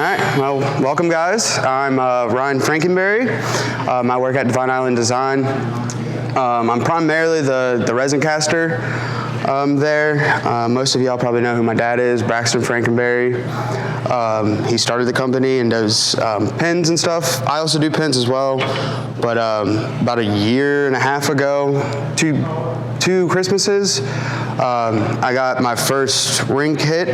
right, well, welcome guys. I'm Ryne Frankenbery. I work at Divine Island Design. I'm primarily the resin caster there. Most of y'all probably know who my dad is, Braxton Frankenbery. He started the company and does pins and stuff. I also do pins as well, but about a year and a half ago, two Christmases, I got my first ring kit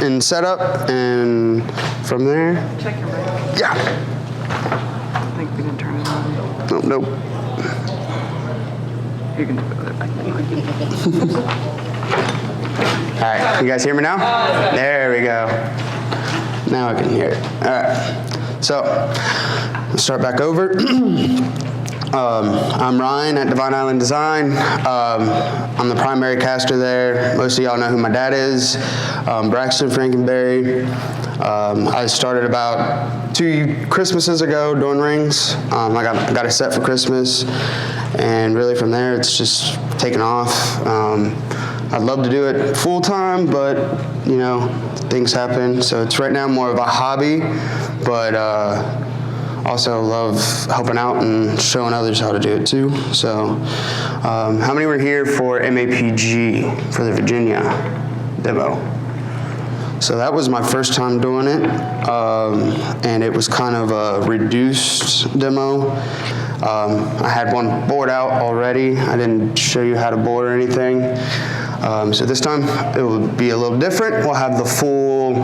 and setup, and from there... Check your ring. Yeah. I think we didn't turn it on. Nope. You can do it back then. All right, you guys hear me now? There we go. Now I can hear it. All right, so let's start back over. I'm Ryne at Divine Island Design. I'm the primary caster there. Most of y'all know who my dad is, Braxton Frankenbery. I started about 2 Christmases ago doing rings. I got a set for Christmas, and really from there it's just taken off. I'd love to do it full time, but you know, things happen. So it's right now more of a hobby, but also love helping out and showing others how to do it too. So how many were here for MAPG for the Virginia demo? So that was my first time doing it, and it was kind of a reduced demo. I had one board out already. I didn't show you how to board or anything. So this time it will be a little different. We'll have the full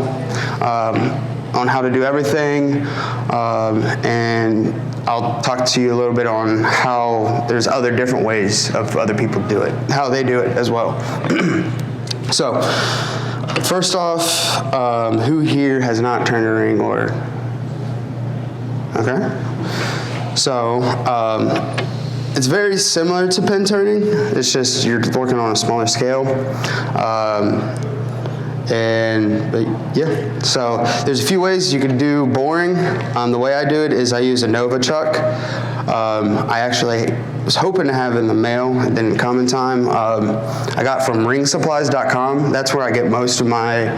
on how to do everything, and I'll talk to you a little bit on how there's other different ways of other people do it, how they do it as well. So first off, who here has not turned a ring or, okay? So it's very similar to pin turning. It's just you're working on a smaller scale. But yeah, so there's a few ways you can do boring. The way I do it is I use a Nova chuck. I actually was hoping to have it in the mail. It didn't come in time. I got from ringsupplies.com. That's where I get most of my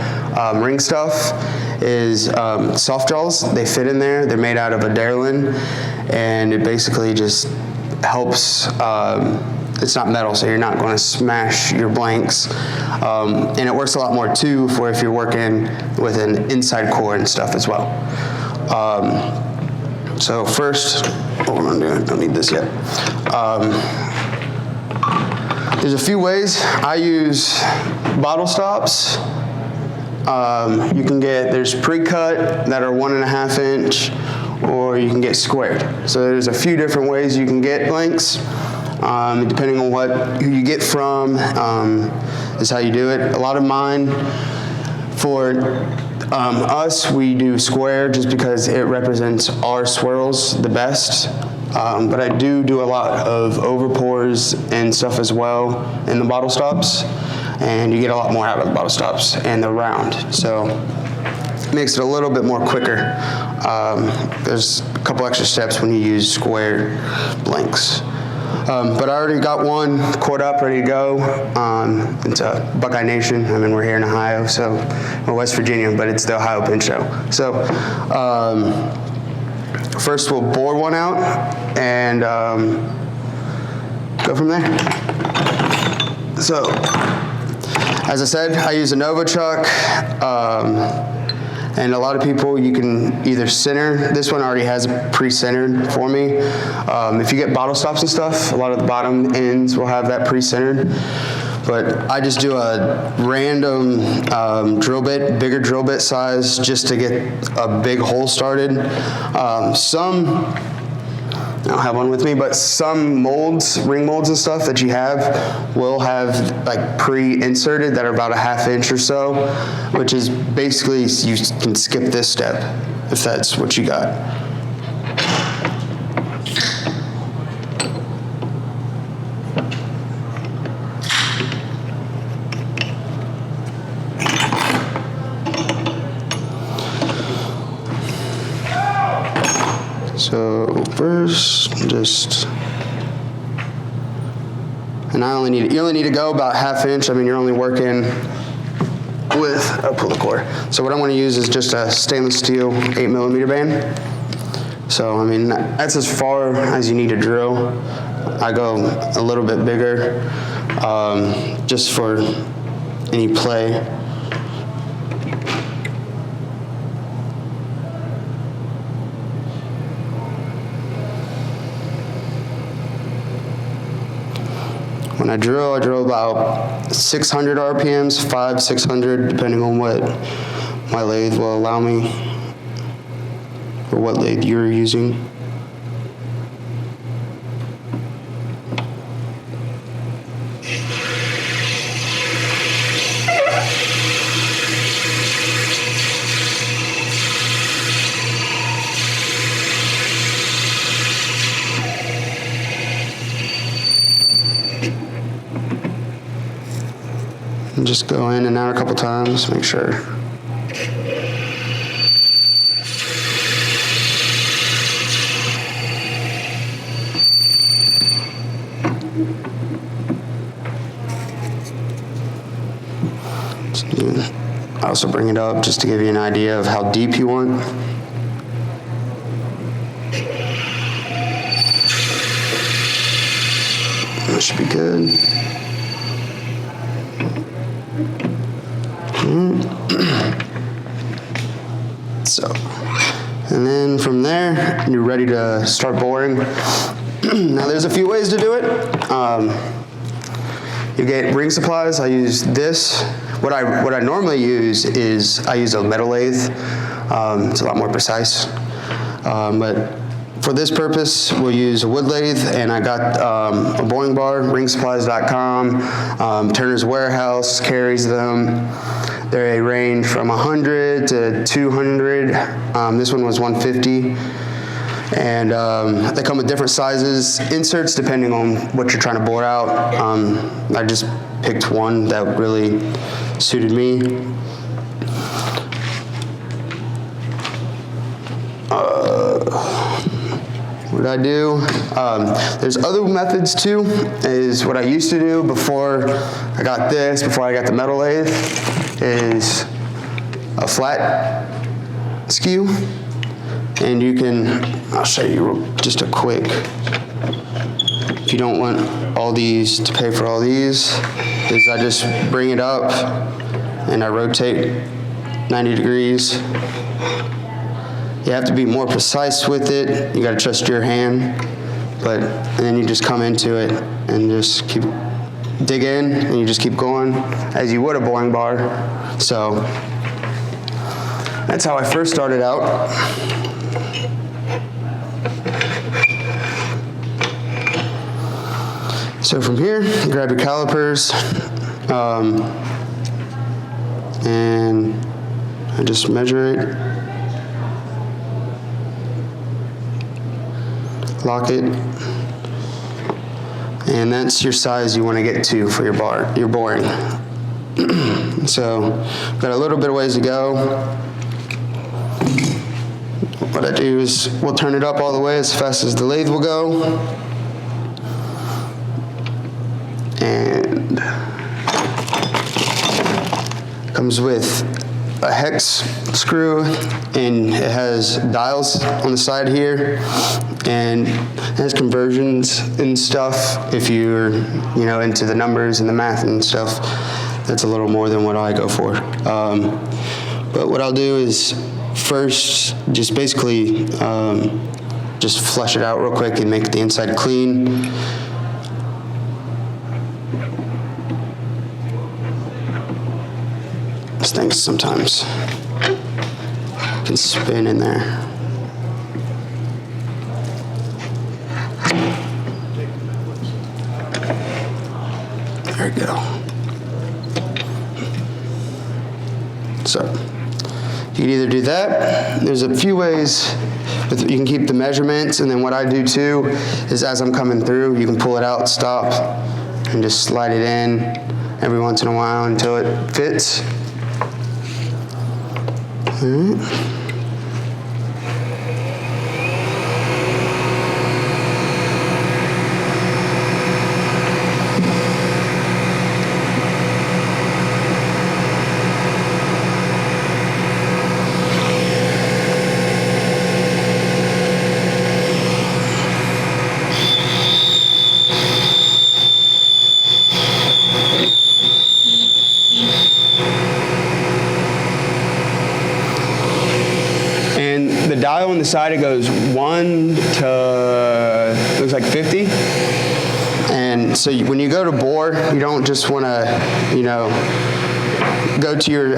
ring stuff, is soft gels. They fit in there. They're made out of a Darlin, and it basically just helps. It's not metal, so you're not going to smash your blanks. And it works a lot more too for if you're working with an inside core and stuff as well. So first, what we're going to do, I don't need this yet. There's a few ways. I use bottle stops. You can get, there's pre-cut that are 1.5 inch, or you can get squared. So there's a few different ways you can get blanks. Depending on who you get from, is how you do it. A lot of mine, for us, we do square just because it represents our swirls the best. But I do a lot of overpours and stuff as well in the bottle stops, and you get a lot more out of the bottle stops, and they're round, so it makes it a little bit more quicker. There's a couple extra steps when you use square blanks. But I already got one cord up, ready to go. It's a Buckeye Nation. I mean, we're here in Ohio, so we're West Virginia, but it's the Ohio Pin Show. So first we'll bore one out and go from there. So as I said, I use a Nova chuck. And a lot of people, you can either center. This one already has pre-centered for me. If you get bottle stops and stuff, a lot of the bottom ends will have that pre-centered. But I just do a random drill bit, bigger drill bit size, just to get a big hole started. I don't have one with me, but some molds, ring molds and stuff that you have will have like pre-inserted that are about 1/2 inch or so, which is basically, you can skip this step if that's what you got. So first, and you only need to go about 1/2 inch. I mean, you're only working I'll pull the core. So what I'm going to use is just a stainless steel 8mm band. So I mean, that's as far as you need to drill. I go a little bit bigger, just for any play. When I drill about 600 RPMs, 600, depending on what my lathe will allow me, or what lathe you're using. And just go in and out a couple times, make sure. I also bring it up just to give you an idea of how deep you want. That should be good. So, and then from there, you're ready to start boring. Now there's a few ways to do it. You get ring supplies. I use this. What I normally use is I use a metal lathe. It's a lot more precise. But for this purpose, we'll use a wood lathe, and I got a boring bar, ringsupplies.com. Turner's Warehouse carries them. They range from 100 to 200. This one was 150. And they come with different sizes, inserts depending on what you're trying to bore out. I just picked one that really suited me. What I do, there's other methods too, is what I used to do before I got this, before I got the metal lathe, is a flat skew. And you can, I'll show you just a quick, if you don't want all these to pay for all these, is I just bring it up and I rotate 90 degrees. You have to be more precise with it. You got to trust your hand, and then you just come into it and just dig in, and you just keep going as you would a boring bar. So that's how I first started out. So from here, you grab your calipers, and I just measure it, lock it, and that's your size you want to get to for your boring. So, got a little bit of ways to go. What I do is we'll turn it up all the way as fast as the lathe will go. And comes with a hex screw, and it has dials on the side here, and it has conversions and stuff. If you're, into the numbers and the math and stuff, that's a little more than what I go for. But what I'll do is first just basically just flush it out real quick and make the inside clean. These things sometimes can spin in there. There we go. So you can either do that. There's a few ways. You can keep the measurements, and then what I do too is as I'm coming through, you can pull it out, stop, and just slide it in every once in a while until it fits. All right. dial on the side, it goes 1 to, looks like 50. And so when you go to bore, you don't just want to, you know, go to your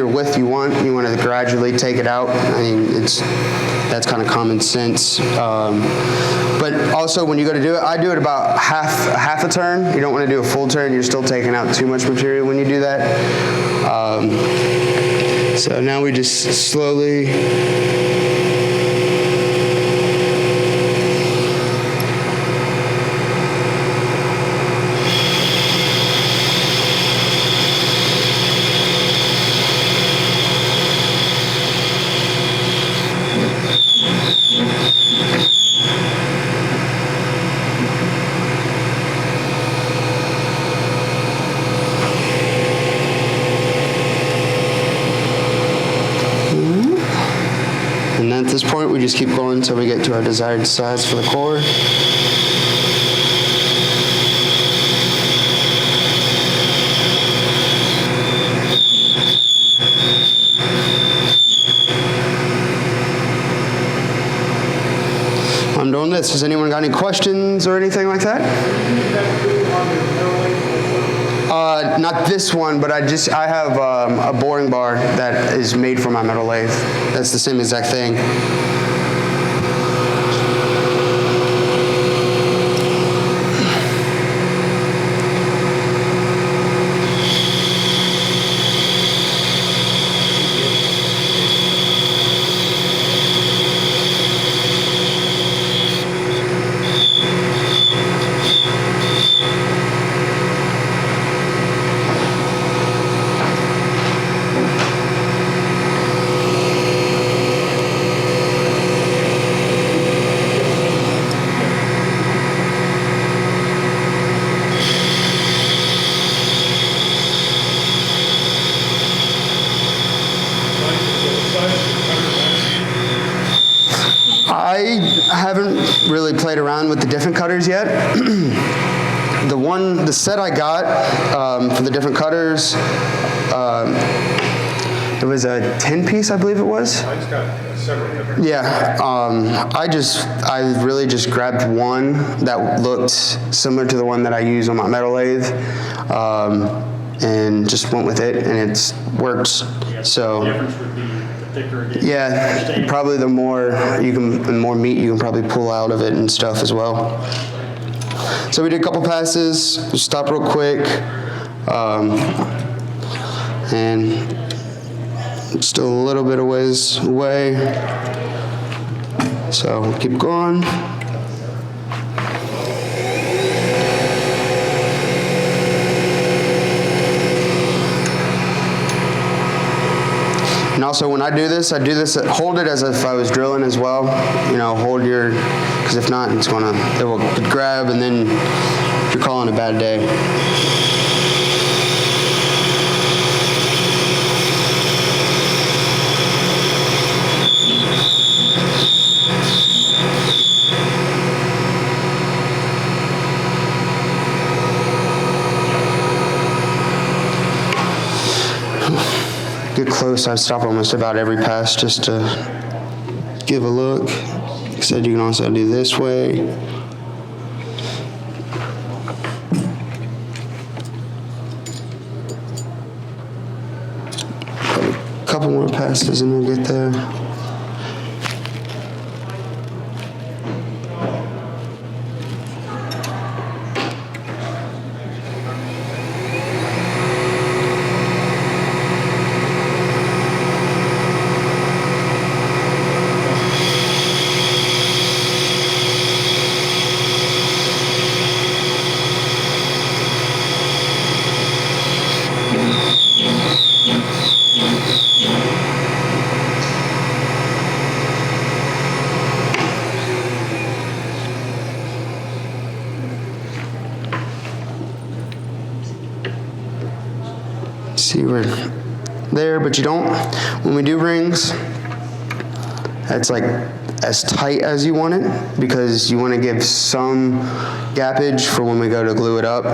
width you want. You want to gradually take it out. I mean, that's kind of common sense. But also when you go to do it, I do it about half a turn. You don't want to do a full turn. You're still taking out too much material when you do that. So now we just slowly. And then at this point, we just keep going until we get to our desired size for the core. I'm doing this. Has anyone got any questions or anything like that? Not this one, but I have a boring bar that is made for my metal lathe. That's the same exact thing. I haven't really played around with the different cutters yet. The set I got for the different cutters, it was a 10-piece, I believe it was. Mine's got several different. Yeah, I really just grabbed one that looked similar to the one that I use on my metal lathe, and just went with it, and it works. So. The difference would be the thicker it is. Yeah, probably the more meat you can probably pull out of it and stuff as well. So we did a couple passes, just stop real quick, and still a little bit of ways away. So we'll keep going. And also when I do this, hold it as if I was drilling as well. You know, because if not, it will grab, and then you're calling a bad day. Get close, I stop almost about every pass just to give a look. Like I said, you can also do this way. Probably a couple more passes and we'll get there. See, we're there, but you don't, when we do rings, it's like as tight as you want it, because you want to give some gappage for when we go to glue it up.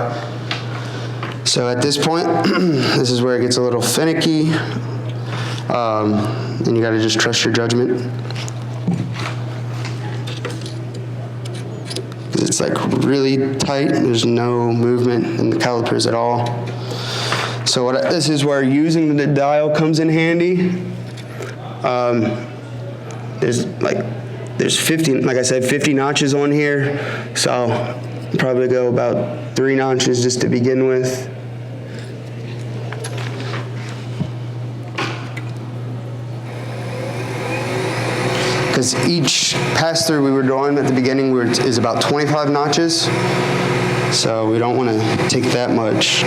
So at this point, this is where it gets a little finicky. and you gotta just trust your judgment. It's like really tight, there's no movement in the calipers at all. So this is where using the dial comes in handy. There's 50, like I said, 50 notches on here, so I'll probably go about 3 notches just to begin with. Because each pass-through we were drawing at the beginning is about 25 notches, so we don't want to take that much.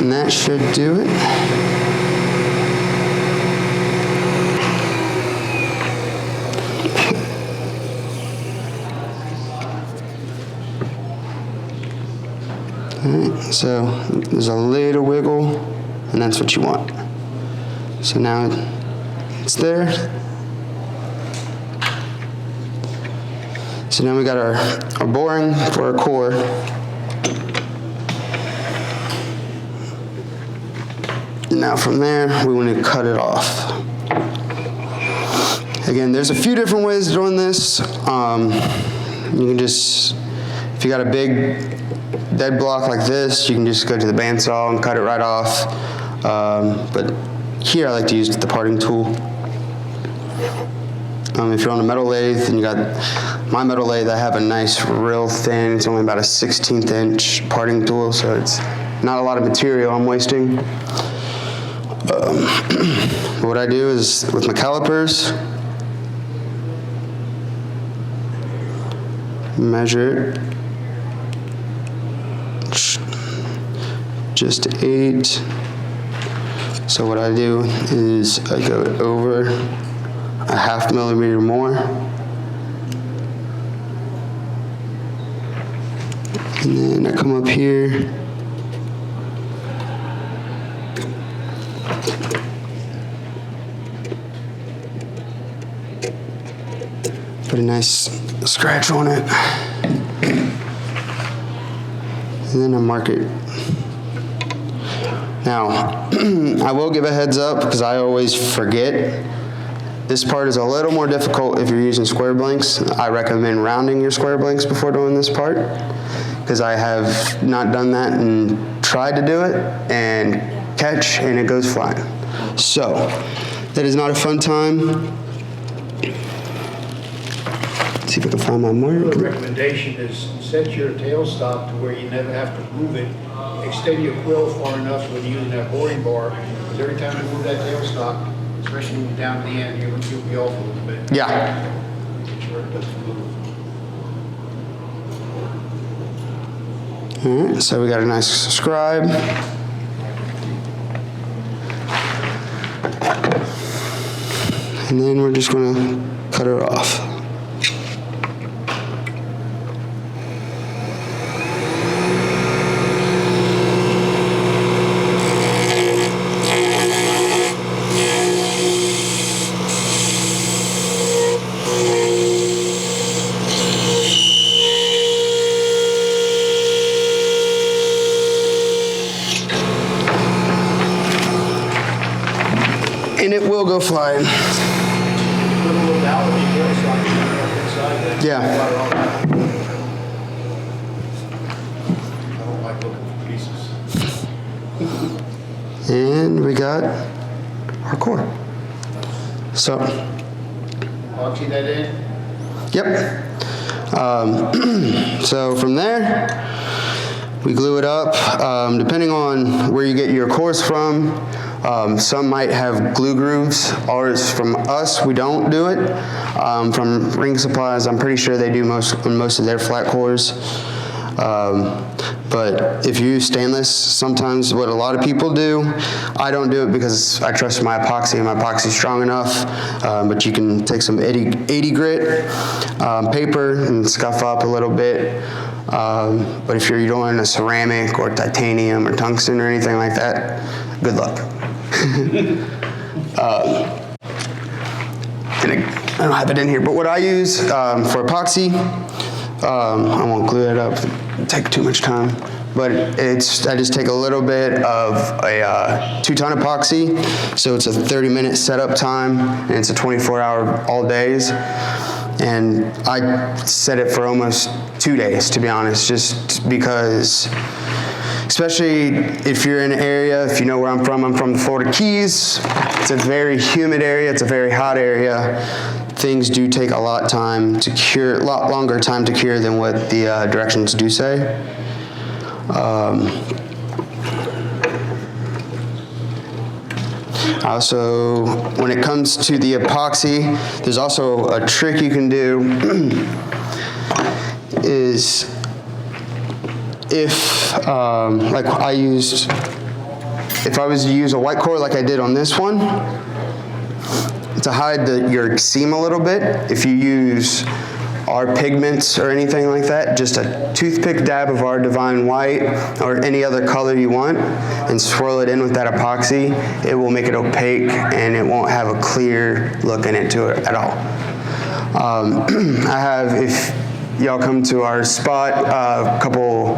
And that should do it. So there's a little wiggle, and that's what you want. So now it's there. So now we got our boring for our core. Now from there, we want to cut it off. Again, there's a few different ways of doing this. You can just, if you got a big dead block like this, you can just go to the bandsaw and cut it right off. But here I like to use the parting tool. If you're on a metal lathe and you got my metal lathe, I have a nice real thin, it's only about a 1/16 inch parting tool, so it's not a lot of material I'm wasting. What I do is with my calipers, measure it. Just 8. So what I do is I go over a 1/2 millimeter more. And then I come up here. Put a nice scratch on it. And then I mark it. Now, I will give a heads up because I always forget. This part is a little more difficult if you're using square blanks. I recommend rounding your square blanks before doing this part because I have not done that and tried to do it and catch and it goes flying. So, that is not a fun time. Let's see if I can find my mark. The recommendation is set your tailstop to where you never have to move it. Extend your quill far enough when you're using that boring bar, because every time you move that tailstop, especially when you're down to the end, you'll be off a little bit. Yeah. Make sure it doesn't move. All right, so we got a nice scribe. And then we're just going to cut it off. And it will go flying. Put a little valve in your tailstop, you know, inside there. Yeah. I don't like looking for pieces. And we got our core. So, Epoxy that in. yep. So from there, we glue it up. Depending on where you get your cores from, some might have glue grooves. Ours, from us, we don't do it. From Ring Supplies, I'm pretty sure they do most of their flat cores. But if you use stainless, sometimes what a lot of people do, I don't do it because I trust my epoxy and my epoxy's strong enough, but you can take some 80 grit paper and scuff up a little bit. But if you're doing a ceramic or titanium or tungsten or anything like that, good luck. I don't have it in here, but what I use for epoxy, I won't glue it up, it'd take too much time, but I just take a little bit of a 2-ton epoxy, so it's a 30-minute setup time, and it's a 24-hour all days, and I set it for almost 2 days, to be honest, just because, especially if you're in an area, if you know where I'm from the Florida Keys. It's a very humid area, it's a very hot area. Things do take a lot longer time to cure than what the directions do say. Also, when it comes to the epoxy, there's also a trick you can do is if I was to use a white core like I did on this one, to hide your seam a little bit, if you use our pigments or anything like that, just a toothpick dab of our Divine White or any other color you want and swirl it in with that epoxy, it will make it opaque and it won't have a clear look in it to it at all. I have, if y'all come to our spot, a couple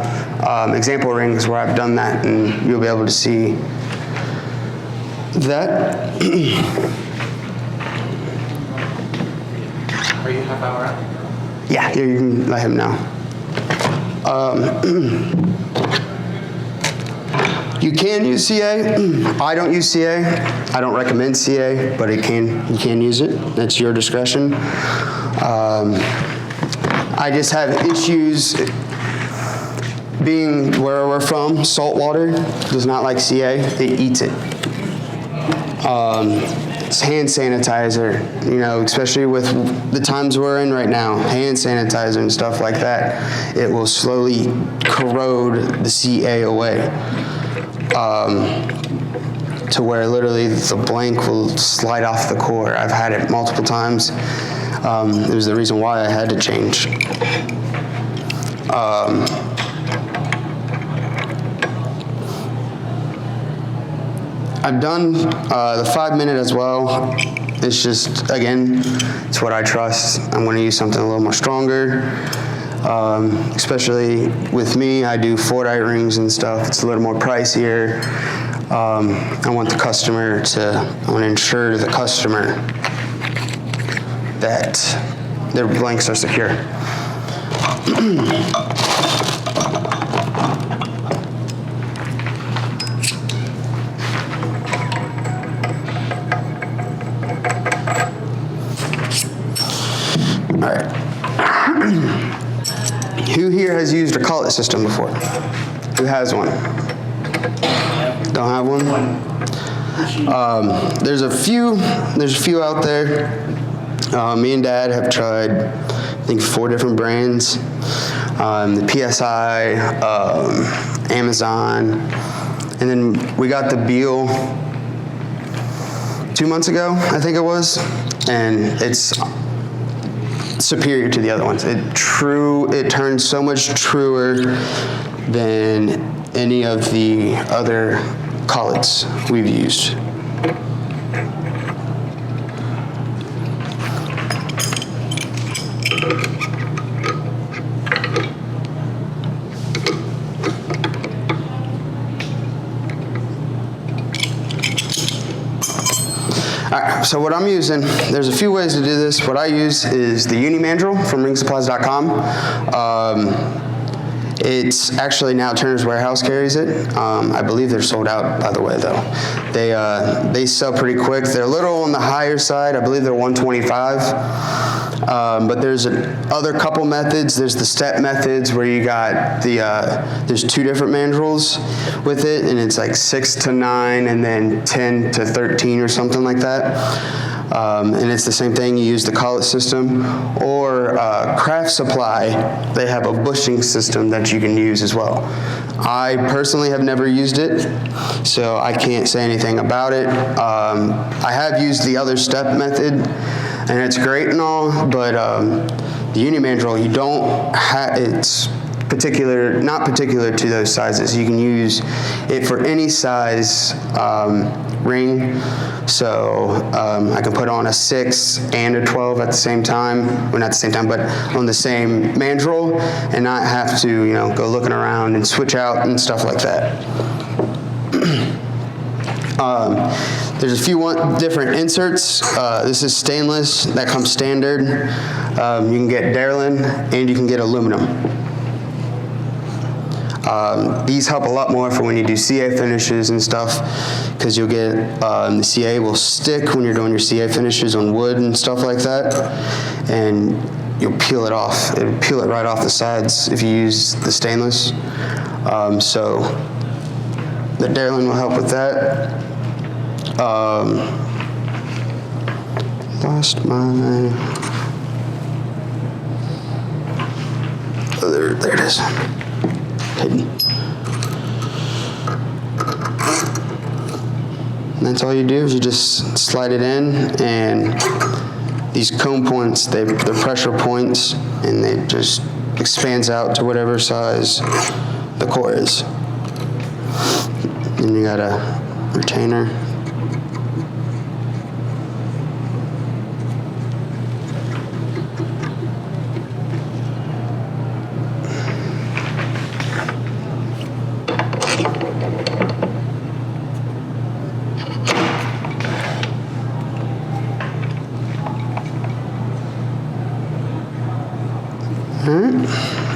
example rings where I've done that, and you'll be able to see that. Are you half hour out? Yeah, you can let him know. You can use CA. I don't use CA. I don't recommend CA, but you can use it. That's your discretion. I just have issues being where we're from. Salt water does not like CA. It eats it. It's hand sanitizer, especially with the times we're in right now, hand sanitizer and stuff like that, it will slowly corrode the CA away to where literally the blank will slide off the core. I've had it multiple times. It was the reason why I had to change. I've done the 5-minute as well. It's just, again, it's what I trust. I'm going to use something a little more stronger. Especially with me, I do Fordite rings and stuff. It's a little more pricier. I want to ensure the customer that their blanks are secure. All right. Who here has used a collet system before? Who has one? Don't have one? There's a few out there. Me and Dad have tried, I think, 4 different brands. The PSI, Amazon, and then we got the Beal 2 months ago, I think it was, and it's superior to the other ones. It turns so much truer than any of the other collets we've used. All right, so what I'm using, there's a few ways to do this. What I use is the Uni Mandrel from ringsupplies.com. It's actually now Turner's Warehouse carries it. I believe they're sold out, by the way, though. They sell pretty quick. They're a little on the higher side. I believe they're $125. But there's other couple methods. There's the step methods where you got there's 2 different mandrels with it, and it's like 6 to 9 and then 10 to 13 or something like that. And it's the same thing. You use the collet system, or Craft Supply. They have a bushing system that you can use as well. I personally have never used it, so I can't say anything about it. I have used the other step method, and it's great and all, but the Uni Mandrel, it's not particular to those sizes. You can use it for any size ring. So I can put on a 6 and a 12 at the same time. Well, not at the same time, but on the same mandrel, and not have to, go looking around and switch out and stuff like that. There's a few different inserts. This is stainless, that comes standard. You can get Darlin and you can get aluminum. These help a lot more for when you do CA finishes and stuff, because you'll get, the CA will stick when you're doing your CA finishes on wood and stuff like that, and you'll peel it off. It'll peel it right off the sides if you use the stainless. So the Darlin will help with that. Lost my other, there it is. Hidden. And that's all you do is you just slide it in, and these comb points, they're pressure points, and they just expands out to whatever size the core is. And you got a retainer.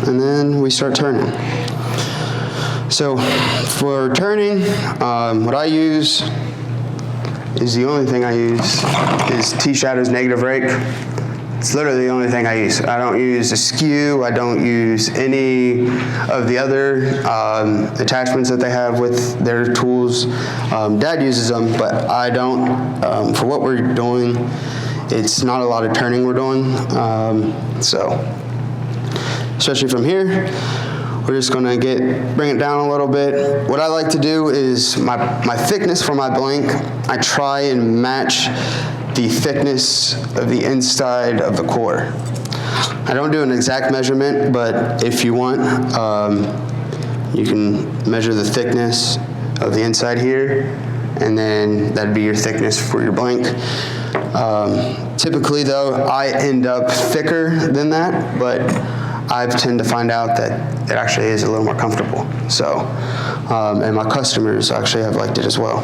And then we start turning. So for turning, what I use is the only thing I use is T-Shadow's negative rake. It's literally the only thing I use. I don't use a skew. I don't use any of the other attachments that they have with their tools. Dad uses them, but I don't. For what we're doing, it's not a lot of turning we're doing. Especially from here, we're just gonna bring it down a little bit. What I like to do is my thickness for my blank, I try and match the thickness of the inside of the core. I don't do an exact measurement, but if you want, you can measure the thickness of the inside here, and then that'd be your thickness for your blank. Typically though, I end up thicker than that, but I tend to find out that it actually is a little more comfortable. So, and my customers actually have liked it as well.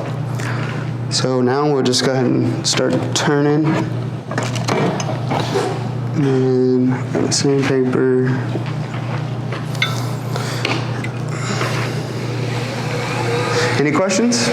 So now we'll just go ahead and start turning. And the sandpaper. Any questions?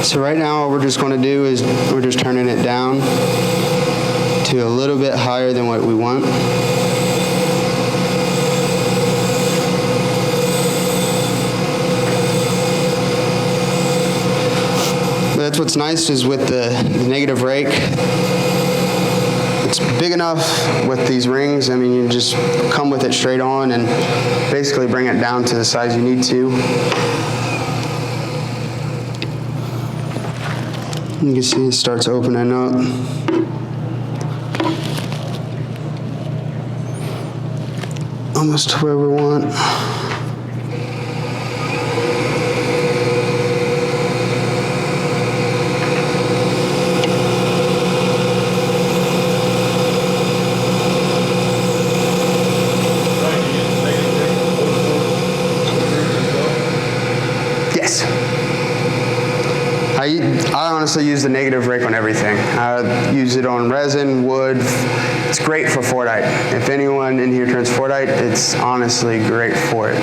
So right now what we're just going to do is we're just turning it down to a little bit higher than what we want. But that's what's nice is with the negative rake, it's big enough with these rings. I mean, you just come with it straight on and basically bring it down to the size you need to. You can see it starts opening up. Almost to where we want. I honestly use the negative rake on everything. I use it on resin, wood. It's great for Fordite. If anyone in here turns Fordite, it's honestly great for it.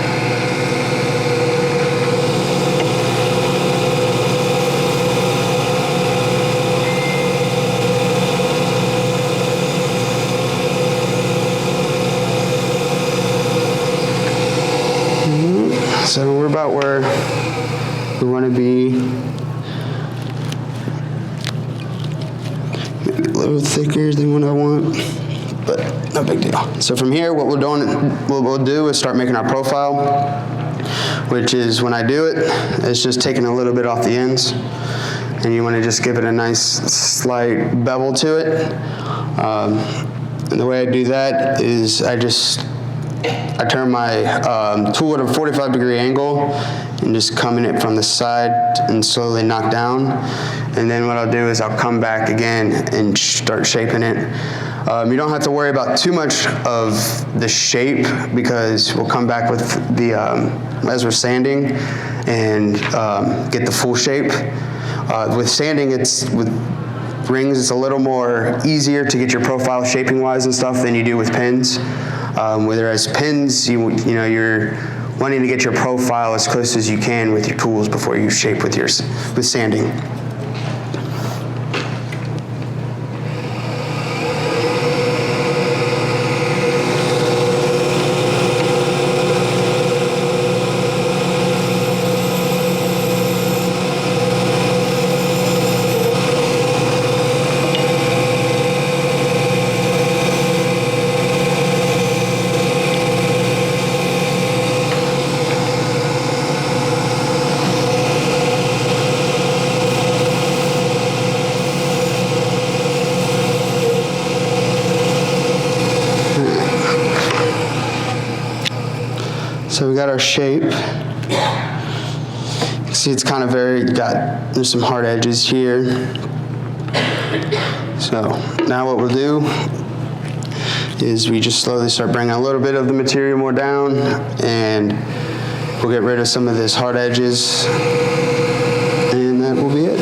So we're about where we want to be. Maybe a little thicker than what I want, but no big deal. So from here, what we'll do is start making our profile, which is when I do it, it's just taking a little bit off the ends, and you want to just give it a nice slight bevel to it. And the way I do that is I turn my tool at a 45-degree angle and just come in it from the side and slowly knock down. And then what I'll do is I'll come back again and start shaping it. You don't have to worry about too much of the shape because we'll come back with the, as we're sanding and get the full shape. With sanding, with rings, it's a little more easier to get your profile shaping wise and stuff than you do with pins. Whereas pins, you're wanting to get your profile as close as you can with your tools before you shape with sanding. So we got our shape. You can see it's kind of there's some hard edges here. So now what we'll do is we just slowly start bringing a little bit of the material more down, and we'll get rid of some of this hard edges, and that will be it.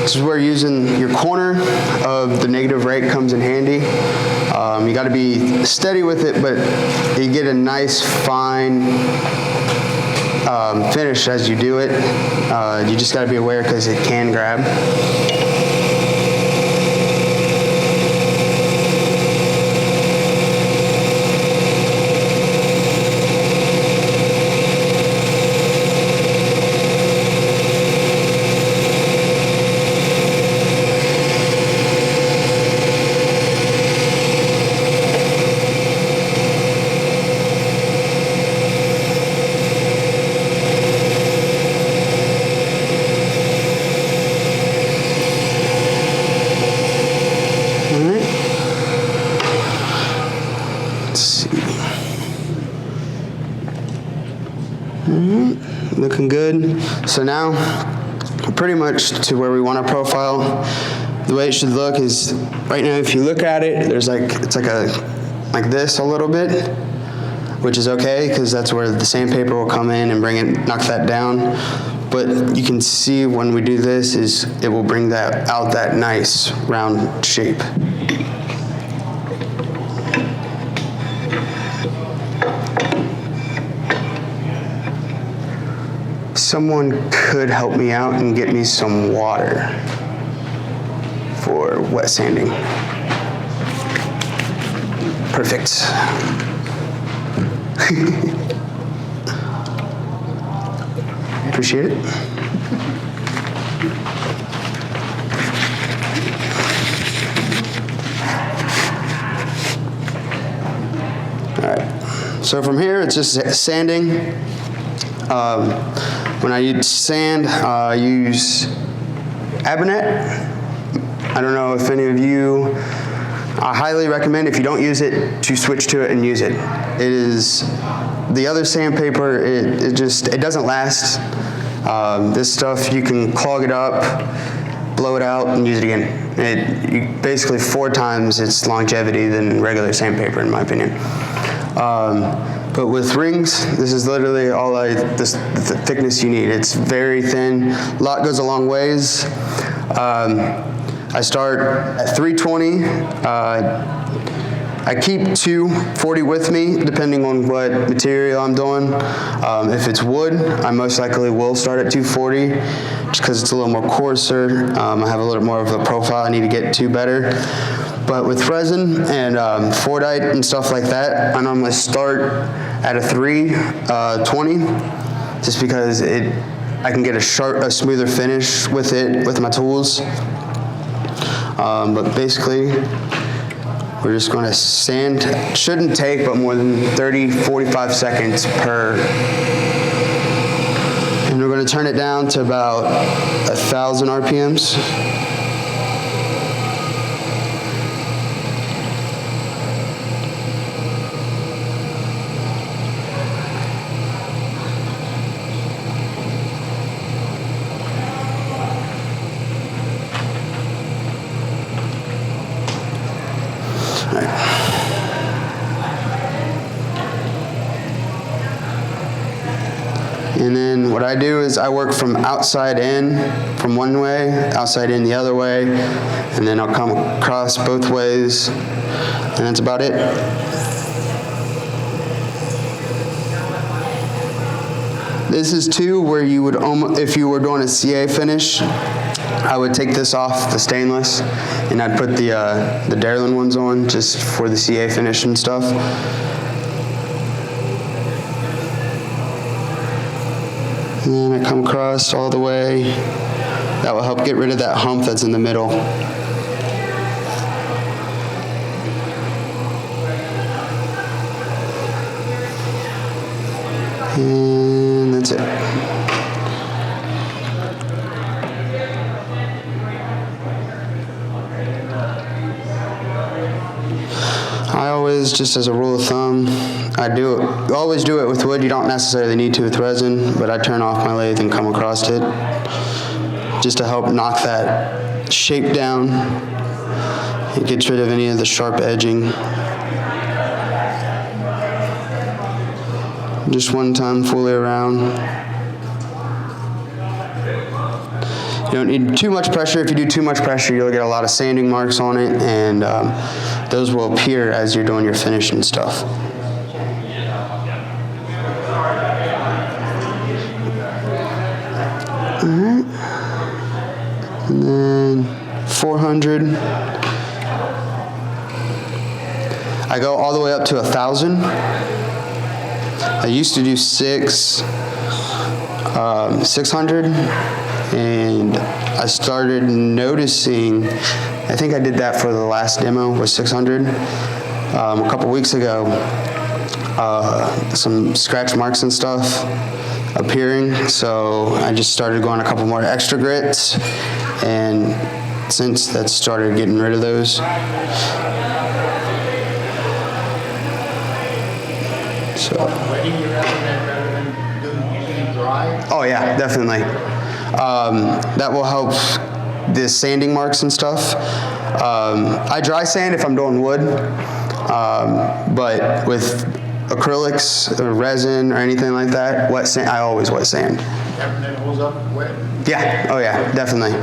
This is where using your corner of the negative rake comes in handy. You got to be steady with it, but you get a nice fine finish as you do it. You just got to be aware because it can grab. Looking good. So now, pretty much to where we want our profile. The way it should look is, right now if you look at it, it's like this a little bit, which is okay because that's where the sandpaper will come in and knock that down. But you can see when we do this is it will bring out that nice round shape. Someone could help me out and get me some water for wet sanding. Perfect. Appreciate it. All right. So from here, it's just sanding. When I use sand, I use Abernet. I don't know if any of you, I highly recommend if you don't use it to switch to it and use it. It is, the other sandpaper, it doesn't last This stuff, you can clog it up, blow it out, and use it again. Basically 4 times its longevity than regular sandpaper, in my opinion. But with rings, this is literally all the thickness you need. It's very thin. A lot goes a long ways. I start at 320. I keep 240 with me, depending on what material I'm doing. If it's wood, I most likely will start at 240, just because it's a little more coarser. I have a little more of a profile I need to get to better. But with resin and Fordite and stuff like that, I normally start at a 320, just because I can get a smoother finish with it with my tools. But basically, we're just going to sand. Shouldn't take but more than 30-45 seconds per. And we're going to turn it down to about 1,000 RPMs. And then what I do is I work from outside in, from one way, outside in the other way, and then I'll come across both ways, and that's about it. This is too where you would, if you were doing a CA finish, I would take this off the stainless, and I'd put the Darlin ones on just for the CA finish and stuff. And then I come across all the way. That will help get rid of that hump that's in the middle. And that's it. I always, just as a rule of thumb, always do it with wood. You don't necessarily need to with resin, but I turn off my lathe and come across it just to help knock that shape down. It gets rid of any of the sharp edging. Just one time fully around. You don't need too much pressure. If you do too much pressure, you'll get a lot of sanding marks on it, and those will appear as you're doing your finish and stuff. Alright. And then 400. I go all the way up to 1,000. I used to do 600, and I started noticing, I think I did that for the last demo, was 600. A couple weeks ago, some scratch marks and stuff appearing, so I just started going a couple more extra grits, and since that started getting rid of those. So. Wetting your element rather than using it dry? Oh yeah, definitely. That will help the sanding marks and stuff. I dry sand if I'm doing wood, but with acrylics or resin or anything like that, wet sand, I always wet sand. Everything that holds up wet? Yeah, oh yeah, definitely.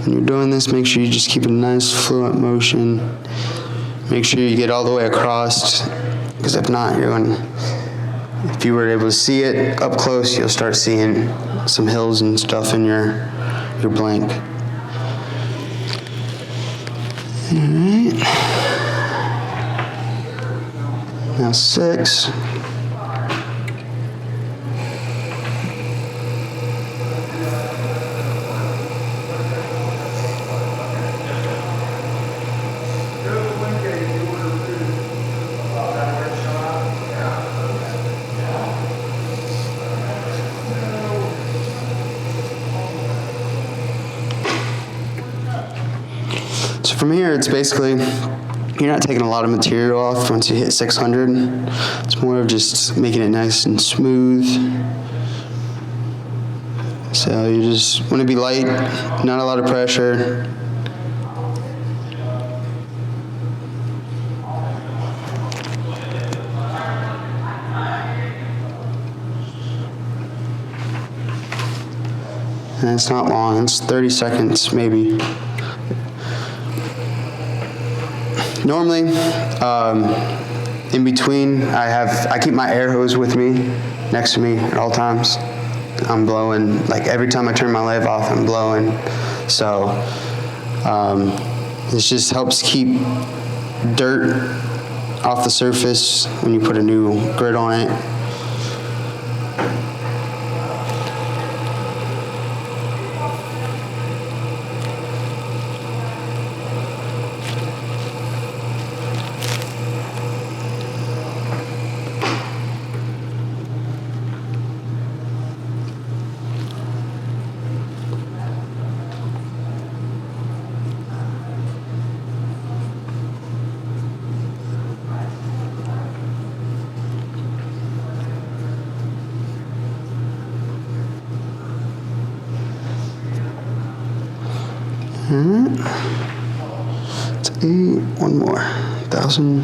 When you're doing this, make sure you just keep a nice fluent motion. Make sure you get all the way across, because if not, if you were able to see it up close, you'll start seeing some hills and stuff in your blank. All right. Now 6. from here, it's basically, you're not taking a lot of material off once you hit 600. It's more of just making it nice and smooth. So you just want to be light, not a lot of pressure. And it's not long, it's 30 seconds maybe. Normally, in between, I keep my air hose with me, next to me at all times. I'm blowing, like every time I turn my lathe off, I'm blowing. So this just helps keep dirt off the surface when you put a new grid on it. It's 8, one more, 1,000.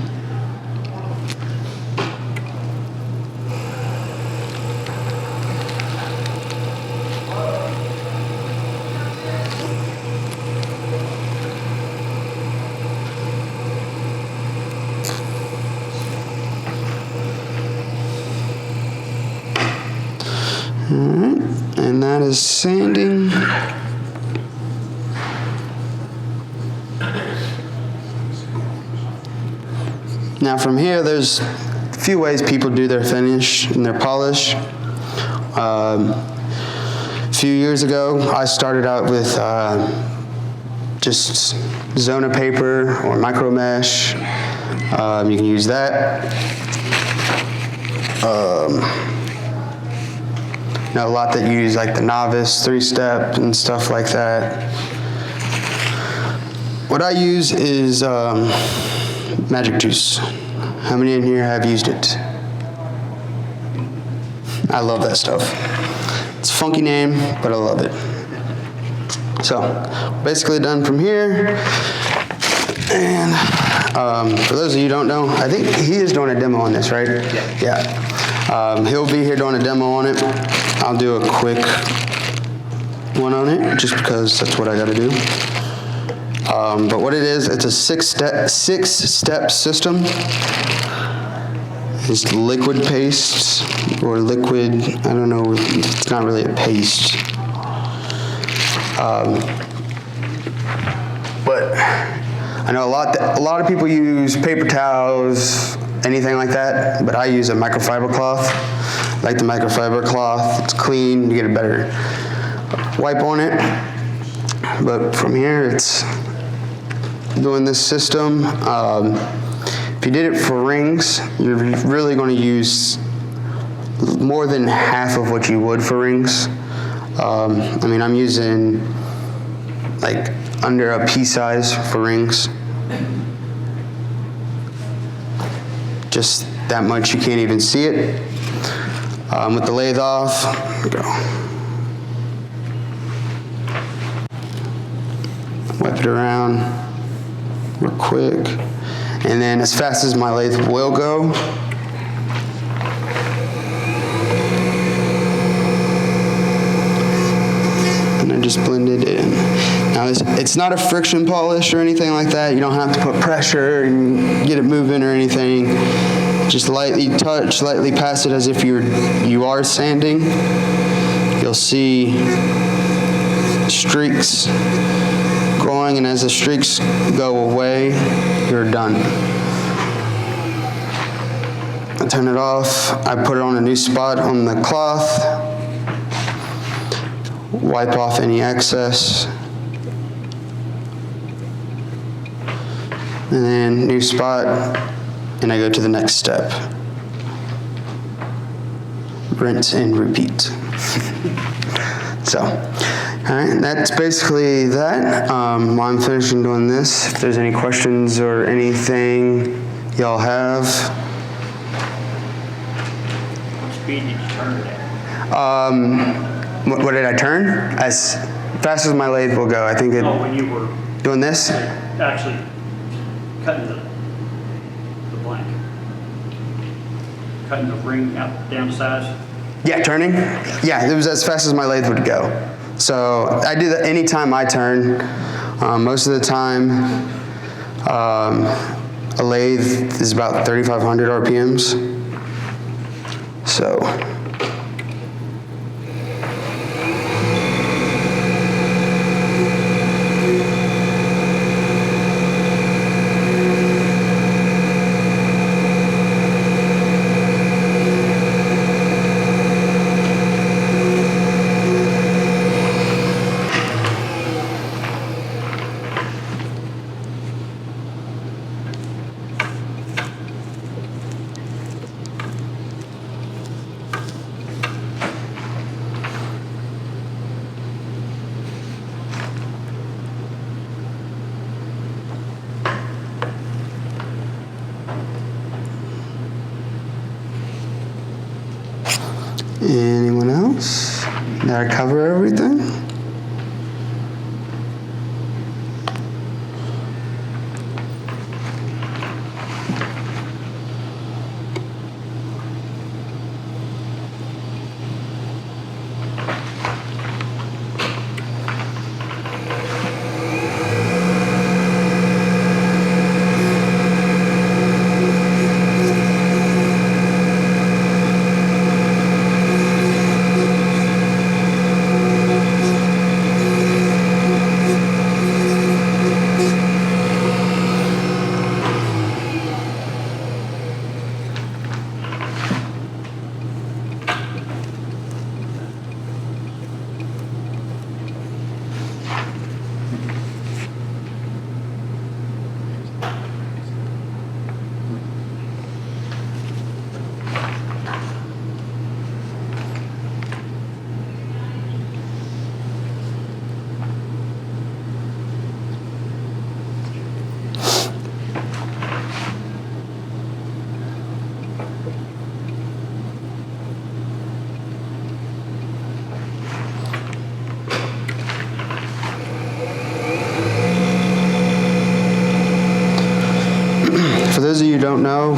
All right, and that is sanding. Now from here, there's a few ways people do their finish and their polish. A few years ago, I started out with just Zona paper or micro mesh. You can use that. Know a lot that use like the novice 3-step and stuff like that. What I use is Magic Juice. How many in here have used it? I love that stuff. It's a funky name, but I love it. So, basically done from here. And for those of you who don't know, I think he is doing a demo on this, right? Yeah. He'll be here doing a demo on it. I'll do a quick one on it, just because that's what I gotta do. But what it is, it's a six-step system. It's liquid paste, or liquid, I don't know, it's not really a paste. But I know a lot of people use paper towels, anything like that, but I use a microfiber cloth. I like the microfiber cloth, it's clean, you get a better wipe on it. But from here, it's doing this system. If you did it for rings, you're really going to use more than half of what you would for rings. I mean, I'm using like under a pea size for rings. Just that much, you can't even see it. With the lathe off, go. Wipe it around real quick. And then as fast as my lathe will go, and I just blend it in. Now it's not a friction polish or anything like that. You don't have to put pressure and get it moving or anything. Just lightly touch, lightly pass it as if you are sanding. You'll see streaks going, and as the streaks go away, you're done. I turn it off. I put it on a new spot on the cloth. Wipe off any excess. And then new spot, and I go to the next step. Rinse and repeat. So, all right, that's basically that. While I'm finishing doing this, if there's any questions or anything y'all have. What speed did you turn it at? What did I turn? As fast as my lathe will go. I think No, when you were doing this. actually cutting the blank. Cutting the ring out down to size. Yeah, turning? Yeah, it was as fast as my lathe would go. So I do that anytime I turn. Most of the time, a lathe is about 3,500 RPMs. So. Anyone else? Did I cover everything? For those of you who don't know,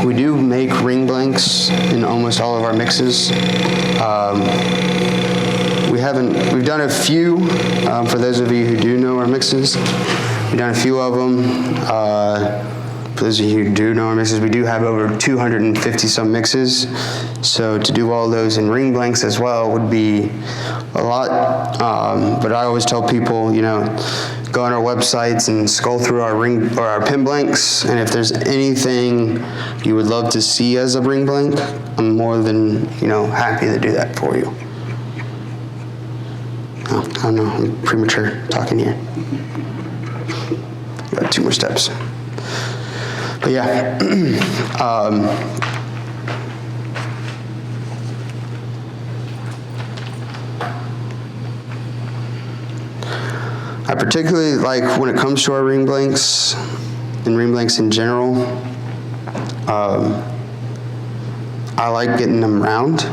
we do make ring blanks in almost all of our mixes. We've done a few, for those of you who do know our mixes, we've done a few of them. For those of you who do know our mixes, we do have over 250 some mixes. So to do all those in ring blanks as well would be a lot. But I always tell people, you know, go on our websites and scroll through our pin blanks, and if there's anything you would love to see as a ring blank, I'm more than happy to do that for you. Oh, I don't know, I'm premature talking here. Got 2 more steps. But yeah, I particularly like when it comes to our ring blanks and ring blanks in general, I like getting them round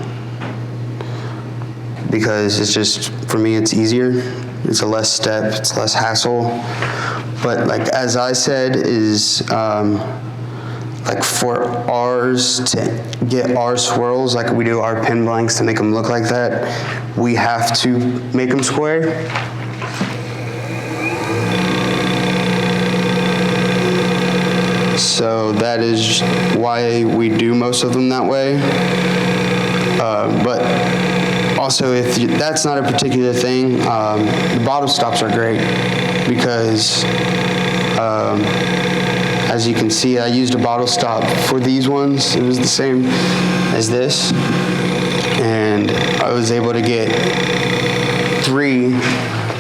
because it's just, for me, it's easier. It's a less step, it's less hassle. But like, as I said, is like for ours to get our swirls, like we do our pin blanks to make them look like that, we have to make them square. So that is why we do most of them that way. But also, if that's not a particular thing, the bottle stops are great because, as you can see, I used a bottle stop for these ones. It was the same as this, and I was able to get 3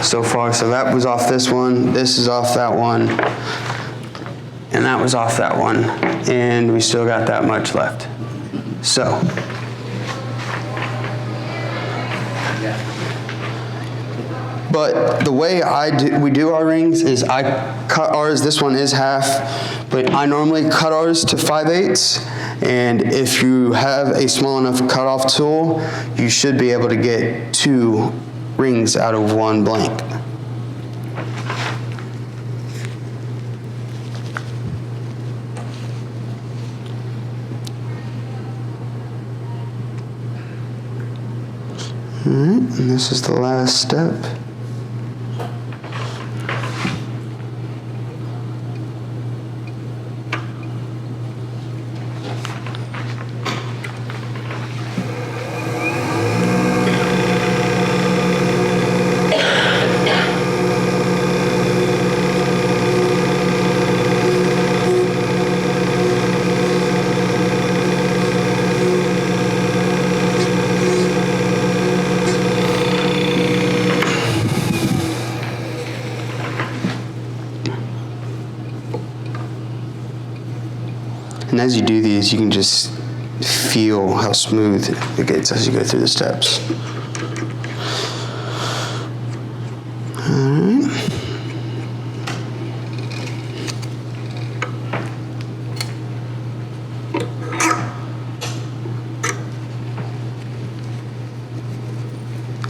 so far. So that was off this one, this is off that one, and that was off that one, and we still got that much left. So But the way we do our rings is I cut ours, this one is half, but I normally cut ours to 5/8, and if you have a small enough cutoff tool, you should be able to get 2 rings out of 1 blank. All right, and this is the last step. And as you do these, you can just feel how smooth it gets as you go through the steps. All right.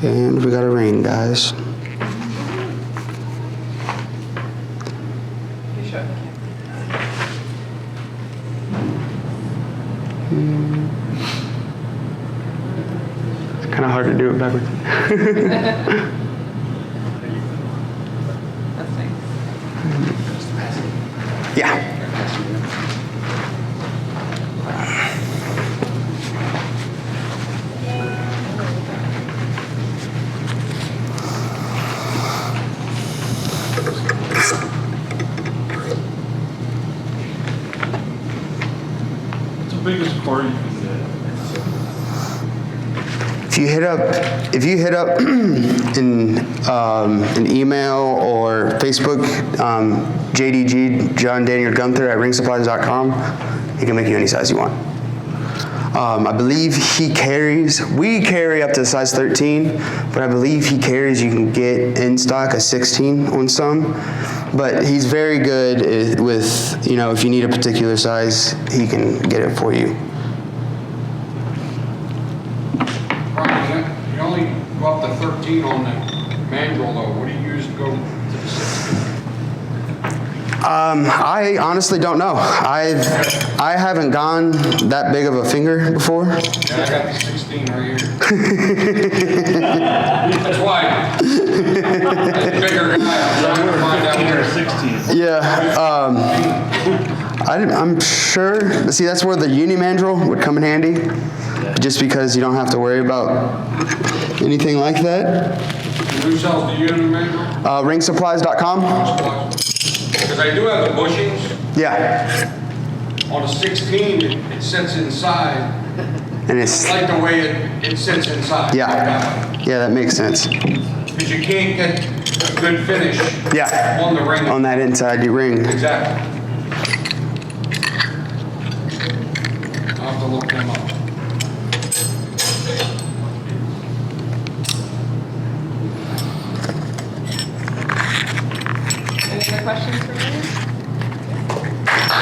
And we got a ring, guys. It's kind of hard to do it backwards. That's nice. Yeah. What's the biggest core you can get? If you hit up in an email or Facebook, JDG John Daniel Gunther at ringsupplies.com, he can make you any size you want. I believe we carry up to size 13, but I believe he carries, you can get in stock a 16 on some. But he's very good with, if you need a particular size, he can get it for you. Right, you only go up to 13 on the Mandrel though. What do you use to go to the 16? I honestly don't know. I haven't gone that big of a finger before. Yeah, I got the 16 right here. That's why. That's a bigger guy. I'm trying to find out where. 16. Yeah, I'm sure. See, that's where the Uni Mandrel would come in handy, just because you don't have to worry about anything like that. Who sells the Uni Mandrel? Ringsupplies.com. Because I do have the bushings. Yeah, On a 16, it sits inside. and it's I like the way it sits inside. yeah, that makes sense. Because you can't get a good finish Yeah, on the ring. on that inside you ring. Exactly. I'll have to look them up. Any other questions for me?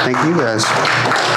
Thank you guys.